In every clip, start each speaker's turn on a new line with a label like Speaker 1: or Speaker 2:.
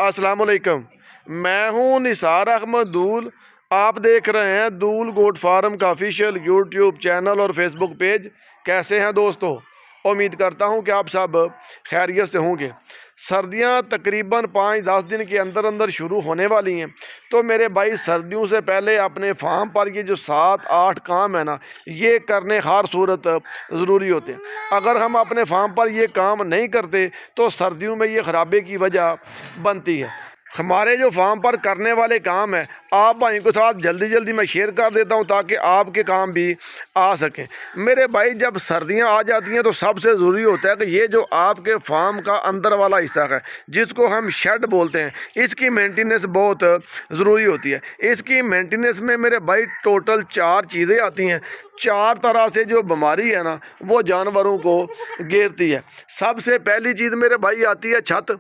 Speaker 1: अस्सलाम वालेकुम। मैं हूं निसार अहमद दूल। आप देख रहे हैं दूल गोट फार्म का ऑफिशियल यूट्यूब चैनल और फेसबुक पेज। कैसे हैं दोस्तों? उम्मीद करता हूं कि आप सब खैरियत से होंगे। सर्दियां तकरीबन 5-10 दिन के अंदर अंदर शुरू होने वाली हैं, तो मेरे भाई सर्दियों से पहले अपने फार्म पर ये जो 7-8 काम है ना, ये करने हर सूरत ज़रूरी होते हैं। अगर हम अपने फार्म पर ये काम नहीं करते तो सर्दियों में ये ख़राबे की वजह बनती है। हमारे जो फार्म पर करने वाले काम हैं, आप भाई के साथ जल्दी जल्दी मैं शेयर कर देता हूं ताकि आपके काम भी आ सकें। मेरे भाई, जब सर्दियां आ जाती हैं तो सबसे ज़रूरी होता है कि ये जो आपके फार्म का अंदर वाला हिस्सा है, जिसको हम शेड बोलते हैं, इसकी मेंटेनेंस बहुत ज़रूरी होती है। इसकी मेंटेनेंस में मेरे भाई टोटल 4 चीज़ें आती हैं। 4 तरह से जो बीमारी है ना, वो जानवरों को घेरती है। सबसे पहली चीज़ मेरे भाई आती है छत।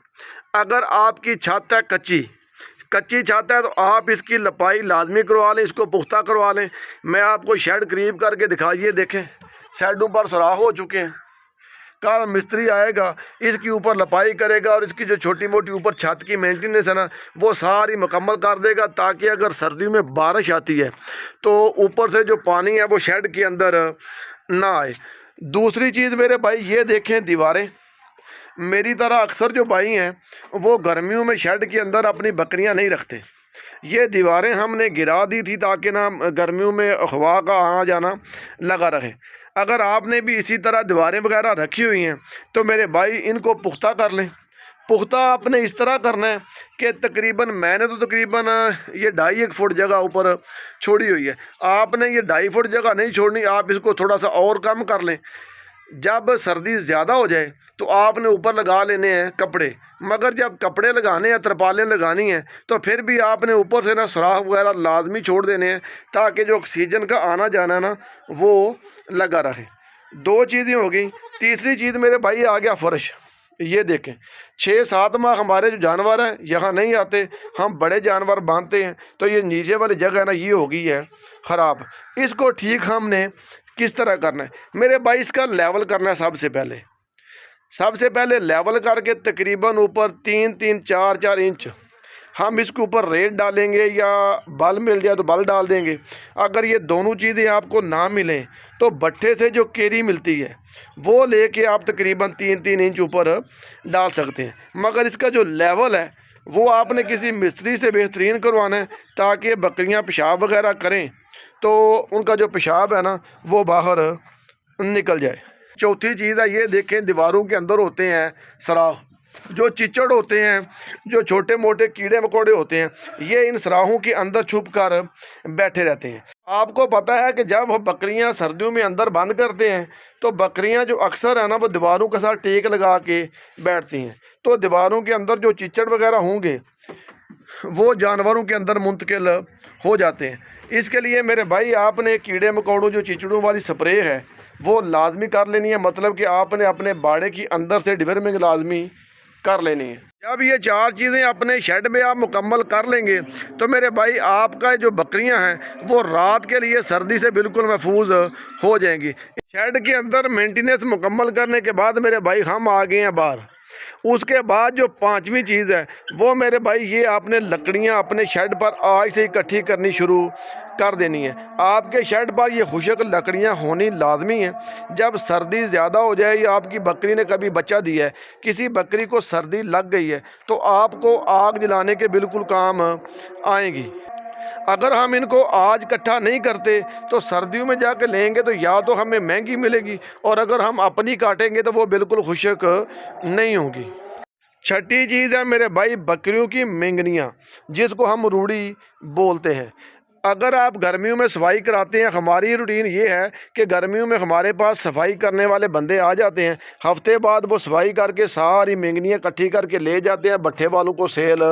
Speaker 1: अगर आपकी छत है कच्ची छत है तो आप इसकी लपाई लाजमी करवा लें, इसको पुख्ता करवा लें। मैं आपको शेड करीब करके दिखाइए, देखें शेडों पर सुराख हो चुके हैं। कल मिस्त्री आएगा, इसके ऊपर लपाई करेगा और इसकी जो छोटी मोटी ऊपर छत की मेंटेनेंस है ना, वो सारी मुकम्मल कर देगा, ताकि अगर सर्दियों में बारिश आती है तो ऊपर से जो पानी है वो शेड के अंदर ना आए। दूसरी चीज़ मेरे भाई, ये देखें दीवारें। मेरी तरह अक्सर जो भाई हैं वो गर्मियों में शेड के अंदर अपनी बकरियां नहीं रखते। ये दीवारें हमने गिरा दी थी ताकि ना गर्मियों में हवा का आना जाना लगा रहे। अगर आपने भी इसी तरह दीवारें वगैरह रखी हुई हैं तो मेरे भाई इनको पुख्ता कर लें। पुख्ता आपने इस तरह करना है कि मैंने तो तकरीबन ये 2.5 फुट जगह ऊपर छोड़ी हुई है। आपने ये 2.5 फुट जगह नहीं छोड़नी, आप इसको थोड़ा सा और कम कर लें। जब सर्दी ज़्यादा हो जाए तो आपने ऊपर लगा लेने हैं कपड़े, मगर जब कपड़े लगाने हैं, तरपालें लगानी हैं, तो फिर भी आपने ऊपर से ना सुराख वगैरह लाजमी छोड़ देने हैं, ताकि जो ऑक्सीजन का आना जाना ना वो लगा रहे। 2 चीज़ें हो गई। तीसरी चीज़ मेरे भाई आ गया फर्श। ये देखें, 6-7 माह हमारे जो जानवर हैं यहाँ नहीं आते, हम बड़े जानवर बांधते हैं, तो ये नीचे वाली जगह ना ये हो गई है ख़राब। इसको ठीक हमने किस तरह करना है मेरे भाई? इसका लेवल करना है। सबसे पहले लेवल करके तकरीबन ऊपर 3-3 4-4 इंच हम इसके ऊपर रेत डालेंगे, या बल मिल जाए तो बल डाल देंगे। अगर ये दोनों चीज़ें आपको ना मिलें तो भट्ठे से जो केरी मिलती है वो लेके आप तकरीबन 3-3 इंच ऊपर डाल सकते हैं। मगर इसका जो लेवल है वो आपने किसी मिस्त्री से बेहतरीन करवाना है, ताकि बकरियां पेशाब वगैरह करें तो उनका जो पेशाब है ना वो बाहर निकल जाए। चौथी चीज़ है, ये देखें दीवारों के अंदर होते हैं सराख। जो चिचड़ होते हैं, जो छोटे मोटे कीड़े मकोड़े होते हैं, ये इन सराहों के अंदर छुप कर बैठे रहते हैं। आपको पता है कि जब हम बकरियां सर्दियों में अंदर बंद करते हैं तो बकरियां जो अक्सर है ना वो दीवारों के साथ टेक लगा के बैठती हैं, तो दीवारों के अंदर जो चिचड़ वगैरह होंगे वो जानवरों के अंदर मुंतकिल हो जाते हैं। इसके लिए मेरे भाई आपने कीड़े मकोड़ों जो चिचड़ों वाली स्प्रे है वो लाजमी कर लेनी है। मतलब कि आपने अपने बाड़े की अंदर से डिवर्मिंग लाजमी कर लेनी है। जब ये 4 चीज़ें अपने शेड में आप मुकम्मल कर लेंगे तो मेरे भाई आपका जो बकरियां हैं वो रात के लिए सर्दी से बिल्कुल महफूज हो जाएंगी। शेड के अंदर मेंटेनेंस मुकम्मल करने के बाद मेरे भाई हम आ गए हैं बाहर। उसके बाद जो 5वीं चीज़ है वो मेरे भाई, ये आपने लकड़ियाँ अपने शेड पर आज से इकट्ठी करनी शुरू कर देनी है। आपके शेड पर ये खुशक लकड़ियाँ होनी लाजमी हैं। जब सर्दी ज़्यादा हो जाए या आपकी बकरी ने कभी बच्चा दिया है, किसी बकरी को सर्दी लग गई है, तो आपको आग जलाने के बिल्कुल काम आएंगी। अगर हम इनको आज इकट्ठा नहीं करते तो सर्दियों में जाके लेंगे तो या तो हमें महंगी मिलेगी, और अगर हम अपनी काटेंगे तो वो बिल्कुल खुशक नहीं होगी। छठी चीज़ है मेरे भाई बकरियों की मेंगनियाँ, जिसको हम रूड़ी बोलते हैं। अगर आप गर्मियों में सफाई कराते हैं, हमारी रूटीन ये है कि गर्मियों में हमारे पास सफाई करने वाले बंदे आ जाते हैं। हफ्ते बाद वो सफाई करके सारी मेंगनियाँ इकट्ठी करके ले जाते हैं, भट्ठे वालों को सेल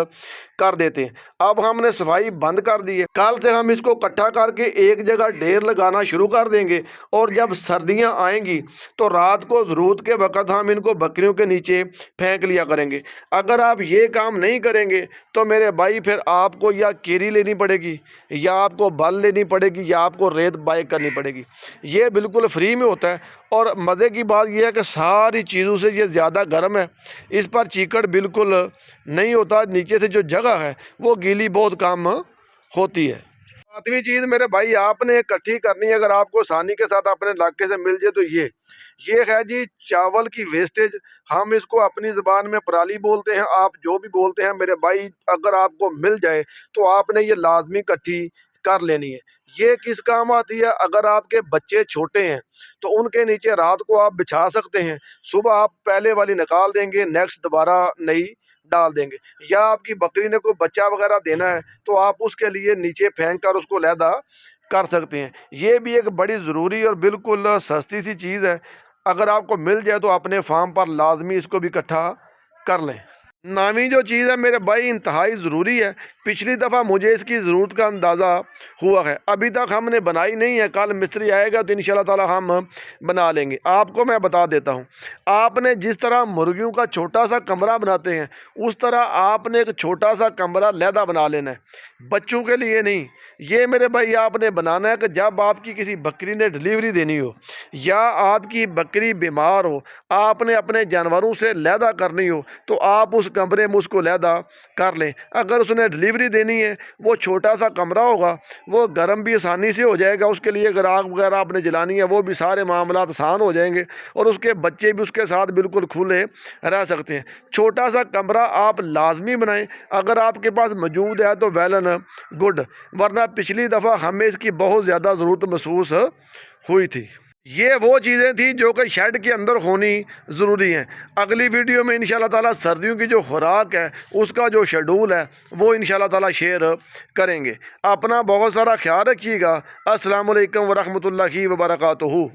Speaker 1: कर देते हैं। अब हमने सफाई बंद कर दी है, कल से हम इसको इकट्ठा करके एक जगह ढेर लगाना शुरू कर देंगे। और जब सर्दियां आएंगी तो रात को ज़रूरत के वक्त हम इनको बकरियों के नीचे फेंक लिया करेंगे। अगर आप ये काम नहीं करेंगे तो मेरे भाई फिर आपको या केरी लेनी पड़ेगी, या आपको बल लेनी पड़ेगी, या आपको रेत बाइक करनी पड़ेगी। ये बिल्कुल फ्री में होता है। और मज़े की बात यह है कि सारी चीज़ों से ये ज़्यादा गर्म है, इस पर चीकड़ बिल्कुल नहीं होता। नीचे से जो जगह है वो गीली बहुत कम होती है। सातवीं चीज़ मेरे भाई आपने इकट्ठी करनी है, अगर आपको आसानी के साथ अपने इलाके से मिल जाए तो ये है जी चावल की वेस्टेज। हम इसको अपनी ज़बान में पराली बोलते हैं, आप जो भी बोलते हैं मेरे भाई, अगर आपको मिल जाए तो आपने ये लाजमी इकट्ठी कर लेनी है। ये किस काम आती है? अगर आपके बच्चे छोटे हैं तो उनके नीचे रात को आप बिछा सकते हैं, सुबह आप पहले वाली निकाल देंगे, नेक्स्ट दोबारा नई डाल देंगे। या आपकी बकरी ने कोई बच्चा वगैरह देना है तो आप उसके लिए नीचे फेंक कर उसको लहदा कर सकते हैं। ये भी एक बड़ी ज़रूरी और बिल्कुल सस्ती सी चीज़ है, अगर आपको मिल जाए तो अपने फार्म पर लाजमी इसको भी इकट्ठा कर लें। नामी जो चीज़ है मेरे भाई इंतहाई ज़रूरी है। पिछली दफ़ा मुझे इसकी ज़रूरत का अंदाज़ा हुआ है, अभी तक हमने बनाई नहीं है। कल मिस्त्री आएगा तो इंशाल्लाह ताला हम बना लेंगे। आपको मैं बता देता हूँ, आपने जिस तरह मुर्गियों का छोटा सा कमरा बनाते हैं उस तरह आपने एक छोटा सा कमरा लहदा बना लेना है, बच्चों के लिए नहीं। ये मेरे भाई आपने बनाना है कि जब आपकी किसी बकरी ने डिलीवरी देनी हो या आपकी बकरी बीमार हो, आपने अपने जानवरों से लहदा करनी हो तो आप उस कमरे में उसको लहदा कर लें। अगर उसने डिलीवरी देनी है वो छोटा सा कमरा होगा, वो गर्म भी आसानी से हो जाएगा, उसके लिए अगर आग वगैरह आपने जलानी है वो भी सारे मामला आसान हो जाएंगे, और उसके बच्चे भी उसके साथ बिल्कुल खुले रह सकते हैं। छोटा सा कमरा आप लाजमी बनाएं, अगर आपके पास मौजूद है तो वेल एंड गुड, वरना पिछली दफ़ा हमें इसकी बहुत ज़्यादा ज़रूरत महसूस हुई थी। ये वो चीज़ें थी जो कि शेड के अंदर होनी ज़रूरी हैं। अगली वीडियो में इंशाल्लाह ताला सर्दियों की जो खुराक है उसका जो शेड्यूल है वो इंशाल्लाह ताला शेयर करेंगे। अपना बहुत सारा ख्याल रखिएगा। अस्सलाम वालेकुम व रहमतुल्लाहि व बरकातुहू।